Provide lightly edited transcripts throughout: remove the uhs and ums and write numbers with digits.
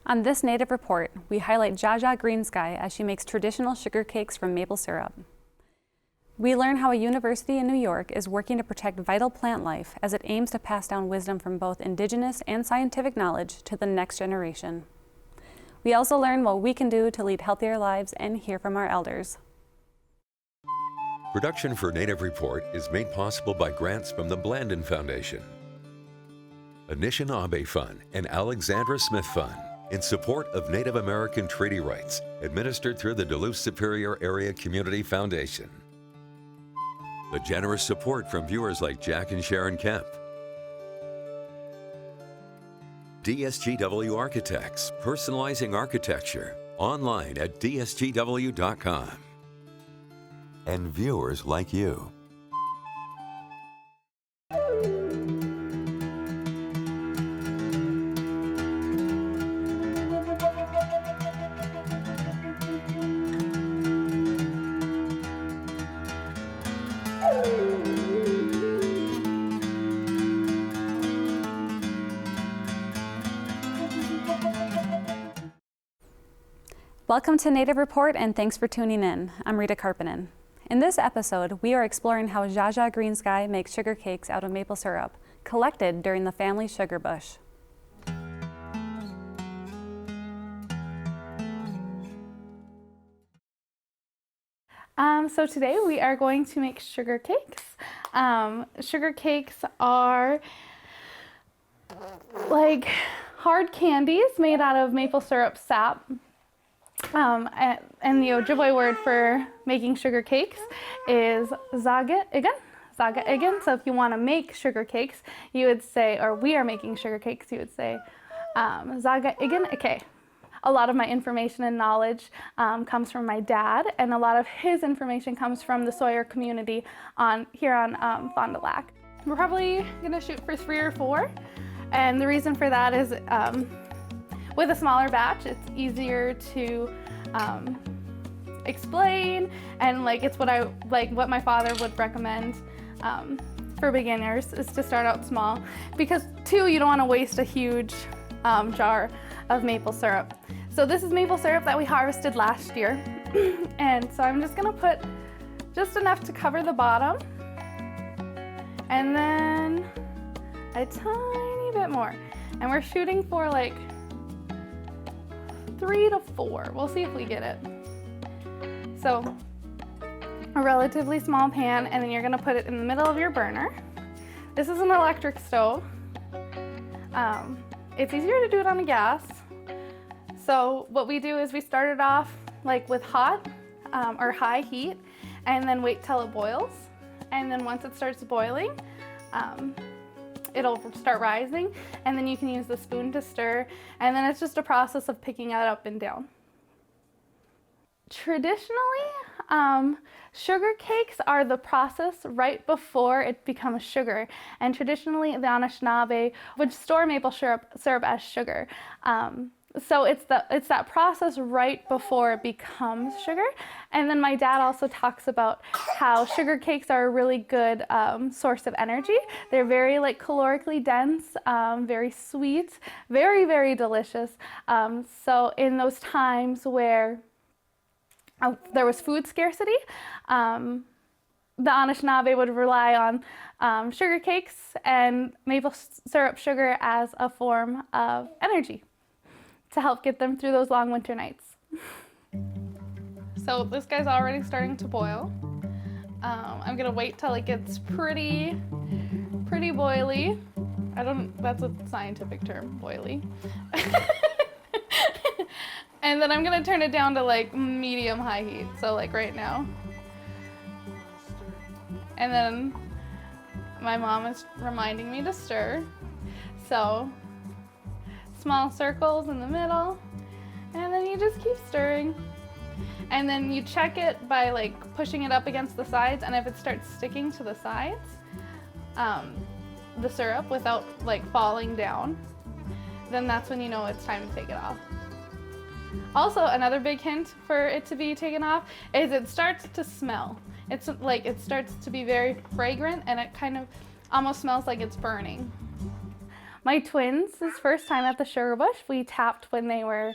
On this Native Report, we highlight Zhaa Zhaa Greensky as she makes traditional sugar cakes from maple syrup. We learn how a university in New York is working to protect vital plant life as it aims to pass down wisdom from both indigenous and scientific knowledge to the next generation. We also learn what we can do to lead healthier lives and hear from our elders. Production for Native Report is made possible by grants from the Blandin Foundation, Anishinaabe Fund, and Alexandra Smith Fund, in support of Native American treaty rights, administered through the Duluth Superior Area Community Foundation. The generous support from viewers like Jack and Sharon Kemp, DSGW Architects, personalizing architecture, online at dsgw.com, and viewers like you. Welcome to Native Report, and thanks for tuning in. I'm Rita Karppinen. In this episode, we are exploring how Zhaa Zhaa Greensky makes sugar cakes out of maple syrup, collected during the family sugar bush. So today we are going to make sugar cakes. Sugar cakes are like hard candies made out of maple syrup sap. And the Ojibwe word for making sugar cakes is Zhaa Zhaa. So if you want to make sugar cakes, you would say, or we are making sugar cakes, you would say Zhaa Zhaa. Okay. A lot of my information and knowledge comes from my dad, and a lot of his information comes from the Sawyer community here on Fond du Lac. We're probably gonna shoot for 3 or 4, and the reason for that is with a smaller batch, it's easier to explain, and it's what my father would recommend for beginners is to start out small, because 2, you don't want to waste a huge jar of maple syrup. So this is maple syrup that we harvested last year, and so I'm just gonna put just enough to cover the bottom, and then a tiny bit more, and we're shooting for 3 to 4. We'll see if we get it. So a relatively small pan, and then you're gonna put it in the middle of your burner. This is an electric stove. It's easier to do it on a gas. So what we do is we start it off with hot or high heat, and then wait till it boils. And then once it starts boiling, it'll start rising, and then you can use the spoon to stir, and then it's just a process of picking it up and down. Traditionally, sugar cakes are the process right before it becomes sugar, and traditionally the Anishinaabe would store maple syrup as sugar. So it's that process right before it becomes sugar. And then my dad also talks about how sugar cakes are a really good source of energy. They're very calorically dense, very sweet, very, very delicious. So in those times where there was food scarcity, the Anishinaabe would rely on sugar cakes and maple syrup sugar as a form of energy to help get them through those long winter nights. So this guy's already starting to boil. I'm gonna wait till it gets pretty boily. That's a scientific term, boily. And then I'm gonna turn it down to medium high heat, so right now. And then my mom is reminding me to stir. So small circles in the middle, and then you just keep stirring. And then you check it by pushing it up against the sides, and if it starts sticking to the sides, the syrup without falling down, then that's when you know it's time to take it off. Also, another big hint for it to be taken off is it starts to smell. It starts to be very fragrant, and it kind of almost smells like it's burning. My twins' first time at the Sugar Bush, we tapped when they were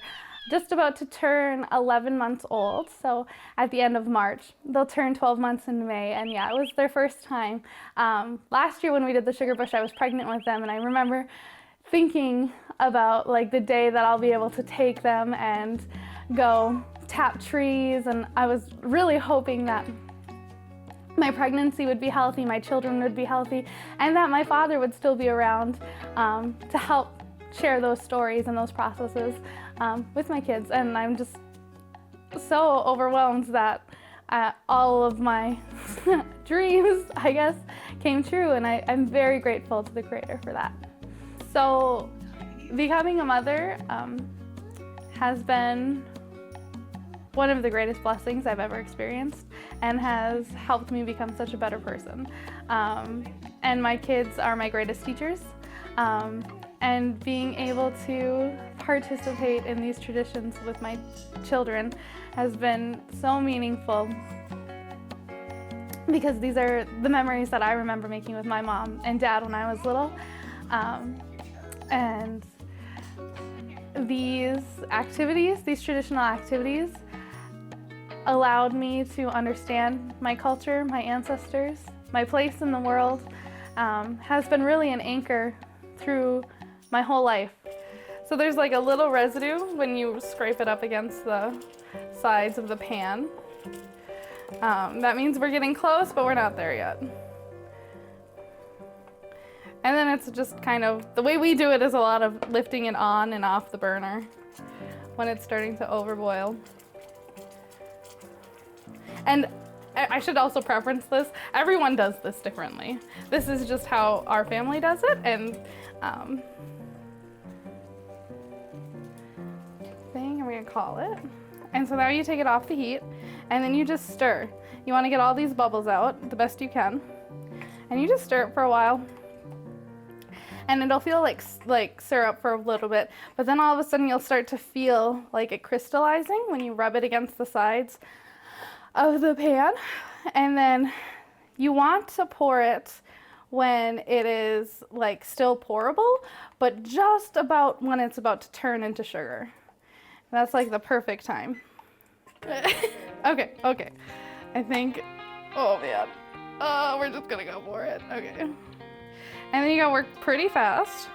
just about to turn 11 months old, so at the end of March. They'll turn 12 months in May, and yeah, it was their first time. Last year when we did the Sugar Bush, I was pregnant with them, and I remember thinking about like the day that I'll be able to take them and go tap trees, and I was really hoping that my pregnancy would be healthy, my children would be healthy, and that my father would still be around to help share those stories and those processes with my kids. And I'm just so overwhelmed that all of my dreams, I guess, came true, and I'm very grateful to the Creator for that. So becoming a mother has been one of the greatest blessings I've ever experienced, and has helped me become such a better person. And my kids are my greatest teachers. And being able to participate in these traditions with my children has been so meaningful, because these are the memories that I remember making with my mom and dad when I was little. And these activities, these traditional activities, allowed me to understand my culture, my ancestors, my place in the world, has been really an anchor through my whole life. So there's like a little residue when you scrape it up against the sides of the pan. That means we're getting close, but we're not there yet. And then it's just kind of, the way we do it is a lot of lifting it on and off the burner when it's starting to overboil. And I should also preference this, everyone does this differently. This is just how our family does it, and I'm gonna call it. And so now you take it off the heat, and then you just stir. You wanna get all these bubbles out the best you can, and you just stir it for a while. And it'll feel like syrup for a little bit, but then all of a sudden you'll start to feel like it crystallizing when you rub it against the sides of the pan. And then you want to pour it when it is like still pourable, but just about when it's about to turn into sugar. That's like the perfect time. Okay. I think, oh man. We're just gonna go for it, okay. And then you gotta work pretty fast,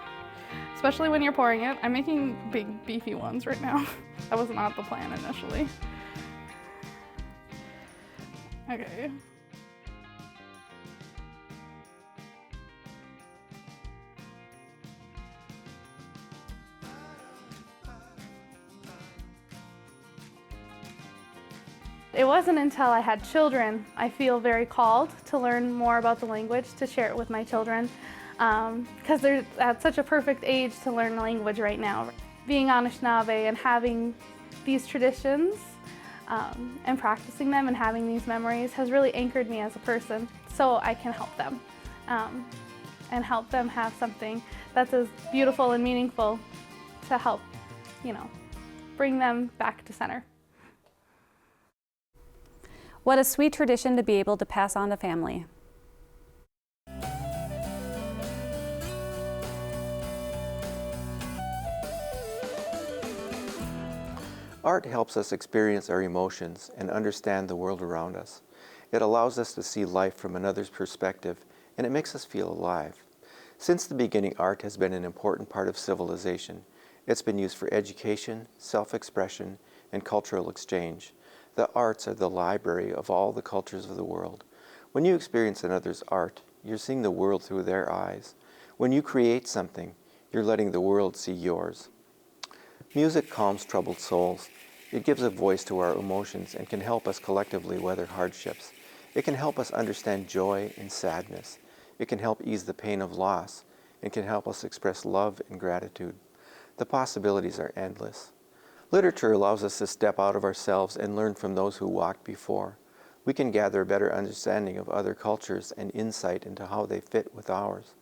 especially when you're pouring it. I'm making big beefy ones right now. That was not the plan initially. Okay. It wasn't until I had children I feel very called to learn more about the language, to share it with my children, because they're at such a perfect age to learn the language right now. Being Anishinaabe and having these traditions and practicing them and having these memories has really anchored me as a person, so I can help them and help them have something that's as beautiful and meaningful to help, bring them back to center. What a sweet tradition to be able to pass on to family. Art helps us experience our emotions and understand the world around us. It allows us to see life from another's perspective, and it makes us feel alive. Since the beginning, art has been an important part of civilization. It's been used for education, self-expression, and cultural exchange. The arts are the library of all the cultures of the world. When you experience another's art, you're seeing the world through their eyes. When you create something, you're letting the world see yours. Music calms troubled souls. It gives a voice to our emotions and can help us collectively weather hardships. It can help us understand joy and sadness. It can help ease the pain of loss and can help us express love and gratitude. The possibilities are endless. Literature allows us to step out of ourselves and learn from those who walked before. We can gather a better understanding of other cultures and insight into how they fit with ours.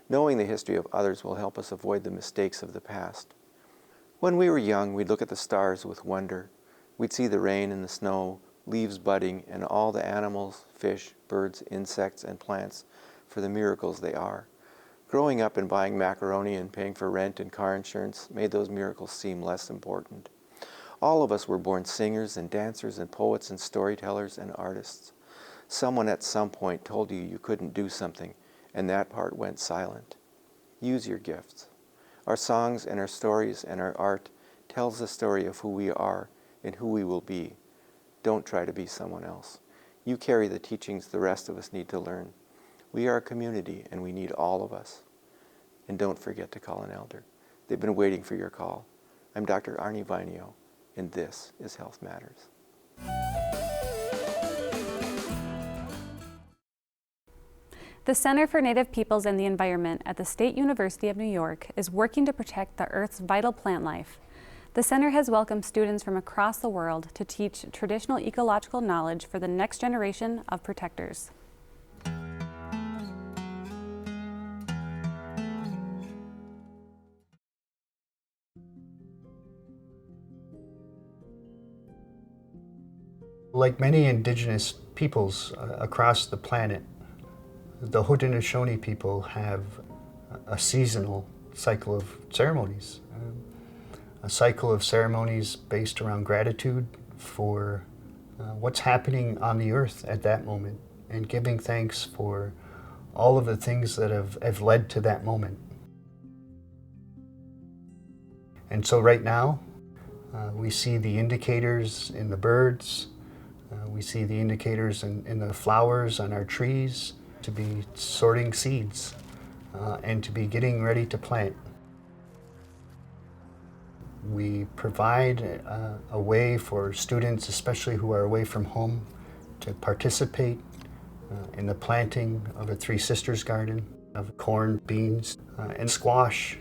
Knowing the history of others will help us avoid the mistakes of the past. When we were young, we'd look at the stars with wonder. We'd see the rain and the snow, leaves budding, and all the animals, fish, birds, insects, and plants for the miracles they are. Growing up and buying macaroni and paying for rent and car insurance made those miracles seem less important. All of us were born singers and dancers and poets and storytellers and artists. Someone at some point told you you couldn't do something, and that part went silent. Use your gifts. Our songs and our stories and our art tells the story of who we are and who we will be. Don't try to be someone else. You carry the teachings the rest of us need to learn. We are a community, and we need all of us. And don't forget to call an elder. They've been waiting for your call. I'm Dr. Arnie Vinio, and this is Health Matters. The Center for Native Peoples and the Environment at the State University of New York is working to protect the Earth's vital plant life. The center has welcomed students from across the world to teach traditional ecological knowledge for the next generation of protectors. Like many indigenous peoples across the planet, the Haudenosaunee people have a seasonal cycle of ceremonies, a cycle of ceremonies based around gratitude for what's happening on the earth at that moment and giving thanks for all of the things that have led to that moment. And so right now, we see the indicators in the birds, we see the indicators in the flowers on our trees to be sorting seeds and to be getting ready to plant. We provide a way for students, especially who are away from home, to participate in the planting of a Three Sisters garden of corn, beans, and squash.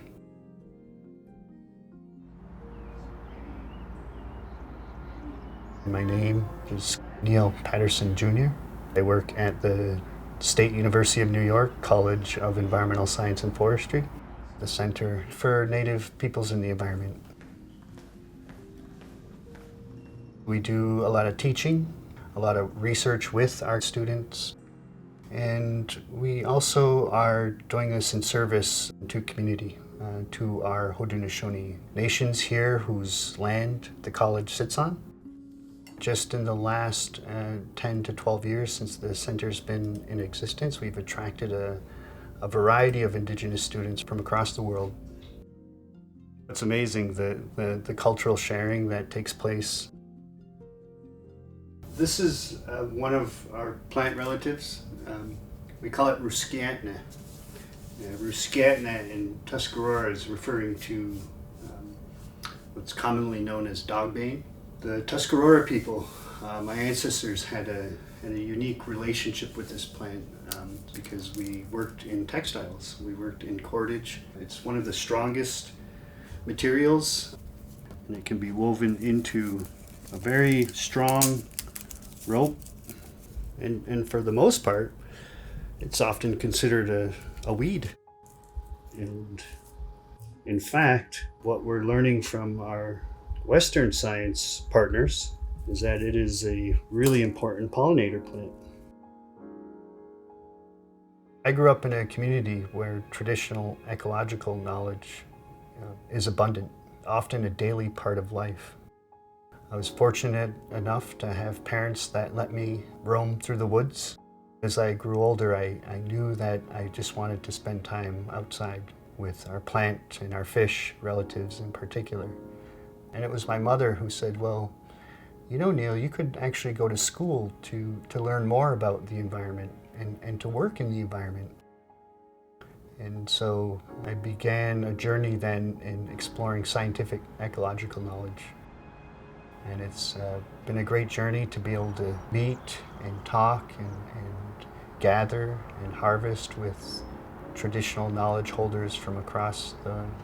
My name is Neil Patterson Jr. I work at the State University of New York College of Environmental Science and Forestry, the Center for Native Peoples and the Environment. We do a lot of teaching, a lot of research with our students, and we also are doing this in service to community, to our Haudenosaunee nations here whose land the college sits on. Just in the last 10 to 12 years since the center's been in existence, we've attracted a variety of indigenous students from across the world. It's amazing the cultural sharing that takes place. This is one of our plant relatives. We call it Ruskiantna. Ruskiantna in Tuscarora is referring to what's commonly known as dogbane. The Tuscarora people, my ancestors had a unique relationship with this plant because we worked in textiles, we worked in cordage. It's one of the strongest materials, and it can be woven into a very strong rope, and for the most part, it's often considered a weed. And in fact, what we're learning from our Western science partners is that it is a really important pollinator plant. I grew up in a community where traditional ecological knowledge is abundant, often a daily part of life. I was fortunate enough to have parents that let me roam through the woods. As I grew older, I knew that I just wanted to spend time outside with our plant and our fish relatives in particular. And it was my mother who said, well, you know, Neil, you could actually go to school to learn more about the environment and to work in the environment. And so I began a journey then in exploring scientific ecological knowledge. And it's been a great journey to be able to meet and talk and gather and harvest with traditional knowledge holders from across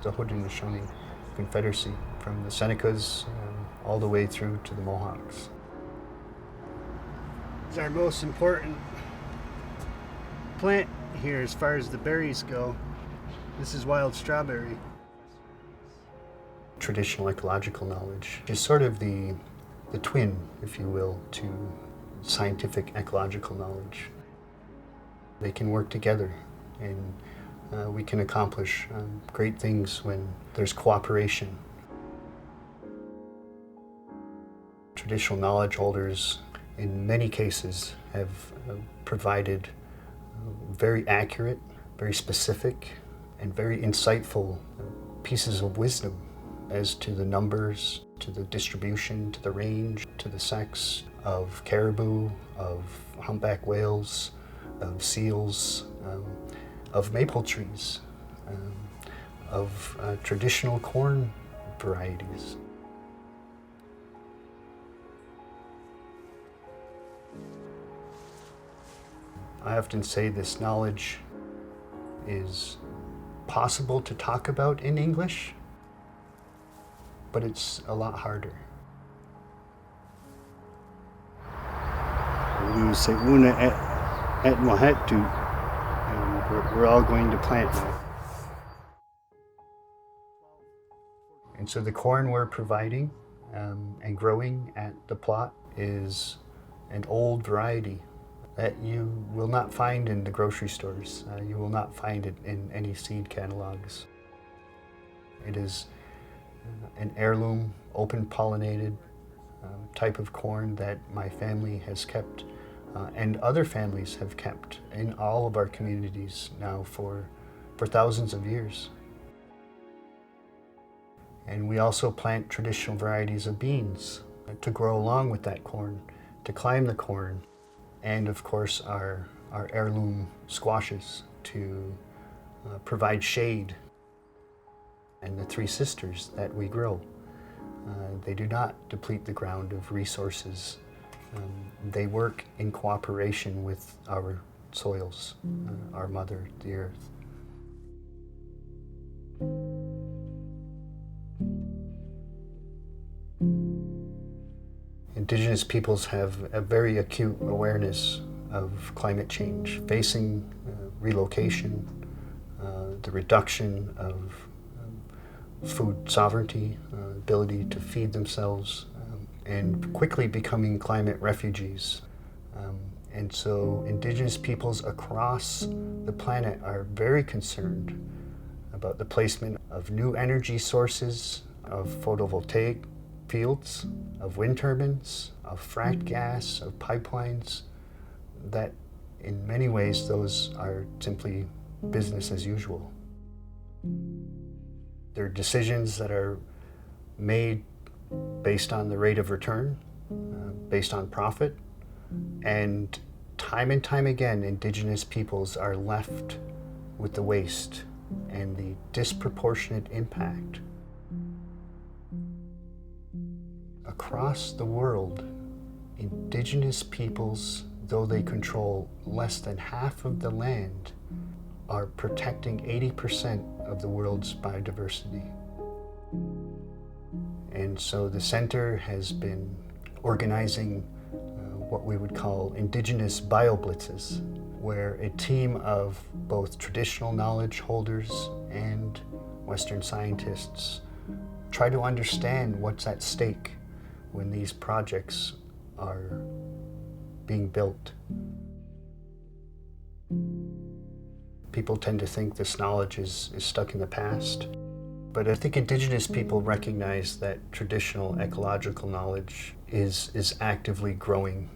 the Haudenosaunee Confederacy, from the Senecas all the way through to the Mohawks. It's our most important plant here as far as the berries go. This is wild strawberry. Traditional ecological knowledge is sort of the twin, if you will, to scientific ecological knowledge. They can work together, and we can accomplish great things when there's cooperation. Traditional knowledge holders, in many cases, have provided very accurate, very specific, and very insightful pieces of wisdom as to the numbers, to the distribution, to the range, to the sex of caribou, of humpback whales, of seals, of maple trees, of traditional corn varieties. I often say this knowledge is possible to talk about in English, but it's a lot harder. We're all going to plant now. And so the corn we're providing and growing at the plot is an old variety that you will not find in the grocery stores. You will not find it in any seed catalogs. It is an heirloom, open pollinated type of corn that my family has kept and other families have kept in all of our communities now for thousands of years. And we also plant traditional varieties of beans to grow along with that corn, to climb the corn, and of course our heirloom squashes to provide shade. And the three sisters that we grow, they do not deplete the ground of resources. They work in cooperation with our soils, our mother, the earth. Indigenous peoples have a very acute awareness of climate change, facing relocation, the reduction of food sovereignty, ability to feed themselves, and quickly becoming climate refugees. And so Indigenous peoples across the planet are very concerned about the placement of new energy sources, of photovoltaic fields, of wind turbines, of fracked gas, of pipelines, that in many ways those are simply business as usual. They're decisions that are made based on the rate of return, based on profit, and time again, Indigenous peoples are left with the waste and the disproportionate impact. Across the world, Indigenous peoples, though they control less than half of the land, are protecting 80% of the world's biodiversity. And so the center has been organizing what we would call Indigenous bioblitzes, where a team of both traditional knowledge holders and Western scientists try to understand what's at stake when these projects are being built. People tend to think this knowledge is stuck in the past. But I think Indigenous people recognize that traditional ecological knowledge is actively growing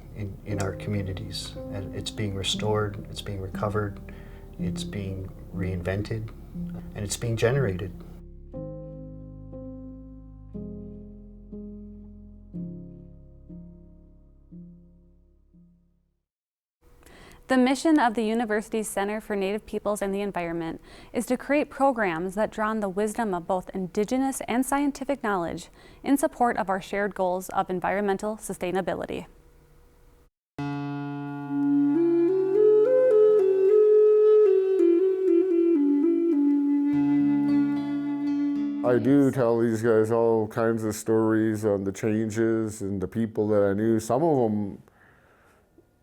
in our communities. And it's being restored, it's being recovered, it's being reinvented, and it's being generated. The mission of the university's Center for Native Peoples and the Environment is to create programs that draw on the wisdom of both Indigenous and scientific knowledge in support of our shared goals of environmental sustainability. I do tell these guys all kinds of stories on the changes and the people that I knew. Some of them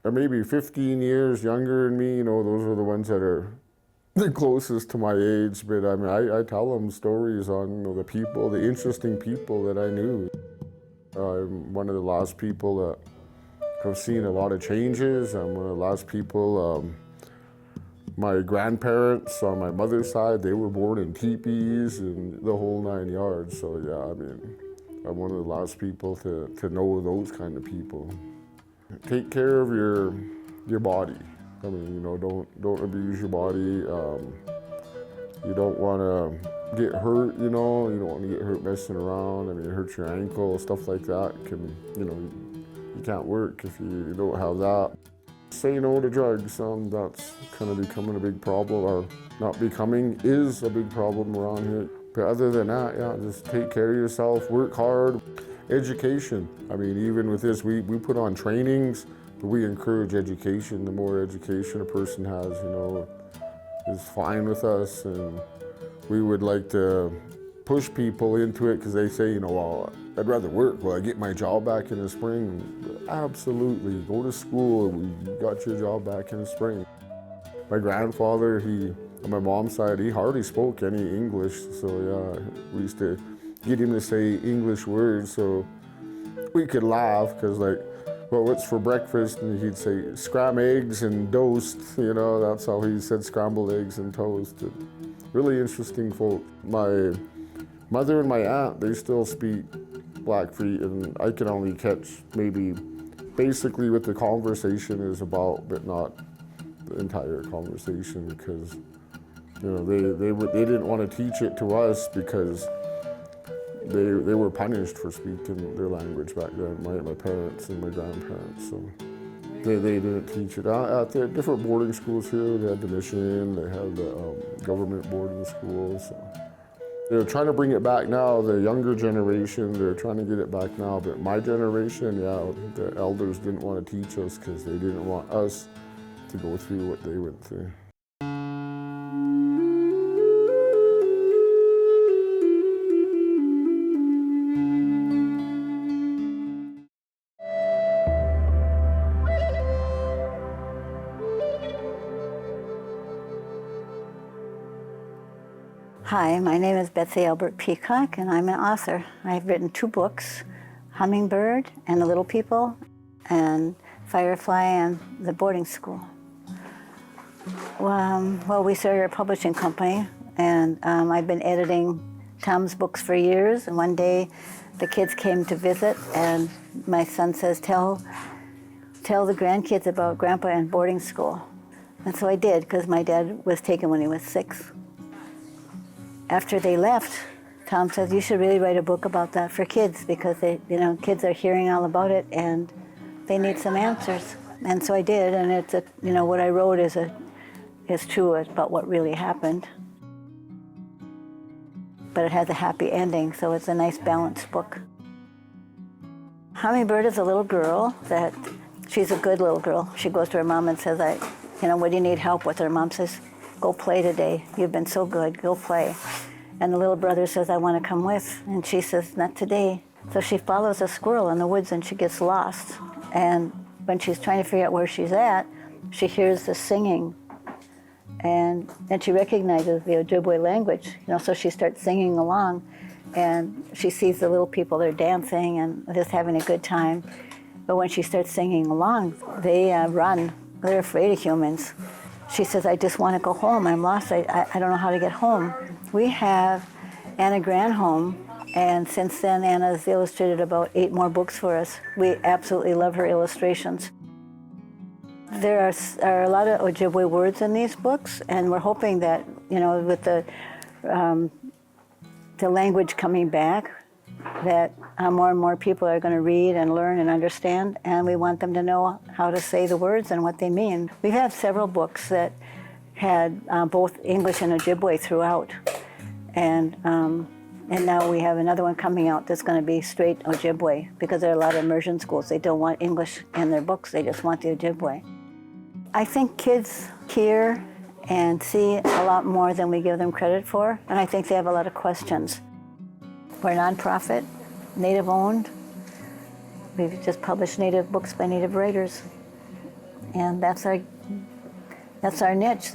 are maybe 15 years younger than me, you know, those are the ones that are the closest to my age, but I mean, I tell them stories on, you know, the people, the interesting people that I knew. I'm one of the last people that have seen a lot of changes. I'm one of the last people My grandparents on my mother's side, they were born in teepees and the whole 9 yards. So yeah, I mean, I'm one of the last people to know those kind of people. Take care of your body. I mean, you know, don't abuse your body. You don't want to get hurt, you know. You don't want to get hurt messing around. I mean, it hurts your ankle, stuff like that. Can, you know, you can't work if you don't have that. Say no to drugs. That's kind of becoming a big problem, or not becoming, is a big problem around here. But other than that, yeah, just take care of yourself, work hard. Education. I mean, even with this, we put on trainings, but we encourage education. The more education a person has, you know, is fine with us. And we would like to push people into it because they say, you know, well, I'd rather work. Will I get my job back in the spring? Absolutely. Go to school. You got your job back in the spring. My grandfather, on my mom's side, he hardly spoke any English. So yeah, we used to get him to say English words so we could laugh because, like, well, what's for breakfast? And he'd say scram eggs and toast, you know, that's how he said scrambled eggs and toast. Really interesting folk. My mother and my aunt, they still speak Blackfeet, and I can only catch maybe basically what the conversation is about, but not the entire conversation because, you know, they didn't want to teach it to us because they were punished for speaking their language back then, my parents and my grandparents. So they didn't teach it. At the different boarding schools here, they had the mission, they had the government boarding schools. So they're trying to bring it back now, the younger generation, they're trying to get it back now. But my generation, yeah, the elders didn't want to teach us because they didn't want us to go through what they went through. Hi, my name is Betsy Albert Peacock, and I'm an author. I've written 2 books, Hummingbird and The Little People, and Firefly and The Boarding School. Well, we started a publishing company, and I've been editing Tom's books for years, and one day the kids came to visit, and my son says, tell the grandkids about Grandpa and boarding school. And so I did, because my dad was taken when he was 6. After they left, Tom says, you should really write a book about that for kids because kids are hearing all about it and they need some answers. And so I did, and it's what I wrote is true about what really happened. But it has a happy ending, so it's a nice balanced book. Hummingbird is a little girl she's a good little girl. She goes to her mom and says, what do you need help with? Her mom says, go play today. You've been so good, go play. And the little brother says, I want to come with. And she says, not today. So she follows a squirrel in the woods and she gets lost. And when she's trying to figure out where she's at, she hears the singing. And she recognizes the Ojibwe language, so she starts singing along. And she sees the little people, they're dancing and just having a good time. But when she starts singing along, they run. They're afraid of humans. She says, I just want to go home. I'm lost. I don't know how to get home. We have Anna Granholm, and since then, Anna's illustrated about 8 more books for us. We absolutely love her illustrations. There are a lot of Ojibwe words in these books, and we're hoping that, with the language coming back, that more and more people are going to read and learn and understand, and we want them to know how to say the words and what they mean. We've had several books that had both English and Ojibwe throughout, and now we have another one coming out that's going to be straight Ojibwe, because there are a lot of immersion schools. They don't want English in their books, they just want the Ojibwe. I think kids hear and see a lot more than we give them credit for, and I think they have a lot of questions. We're a nonprofit, Native owned. We've just published Native books by Native writers, and that's our niche.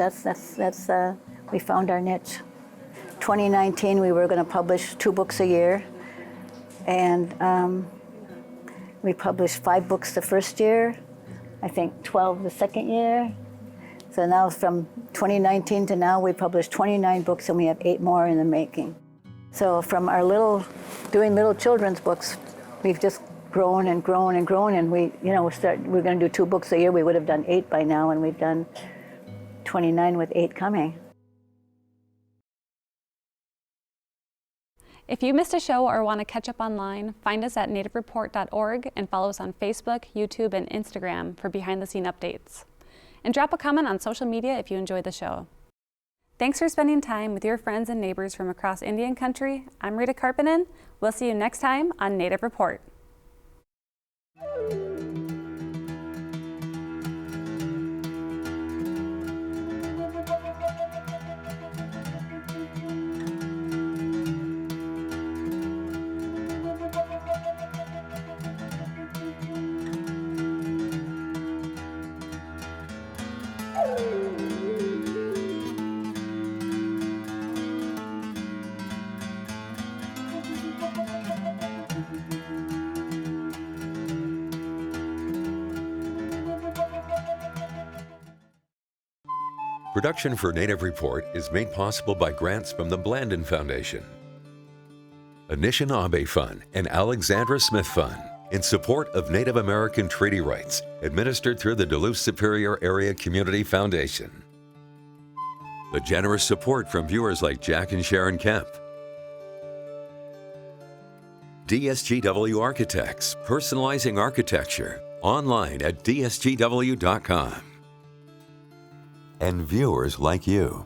We found our niche. 2019, we were going to publish 2 books a year, and we published 5 books the first year, I think 12 the second year, So now from 2019 to now, we published 29 books and we have 8 more in the making. So from our doing little children's books, we've just grown and grown and grown, and we're going to do 2 books a year. We would have done 8 by now, and we've done 29 with 8 coming. If you missed a show or want to catch up online, find us at nativereport.org and follow us on Facebook, YouTube, and Instagram for behind-the-scene updates. And drop a comment on social media if you enjoyed the show. Thanks for spending time with your friends and neighbors from across Indian country. I'm Rita Karppinen. We'll see you next time on Native Report. Production for Native Report is made possible by grants from the Blandin Foundation, Anishinaabe Fund, and Alexandra Smith Fund, in support of Native American treaty rights, administered through the Duluth Superior Area Community Foundation. The generous support from viewers like Jack and Sharon Kemp, DSGW Architects, personalizing architecture, online at dsgw.com. And viewers like you.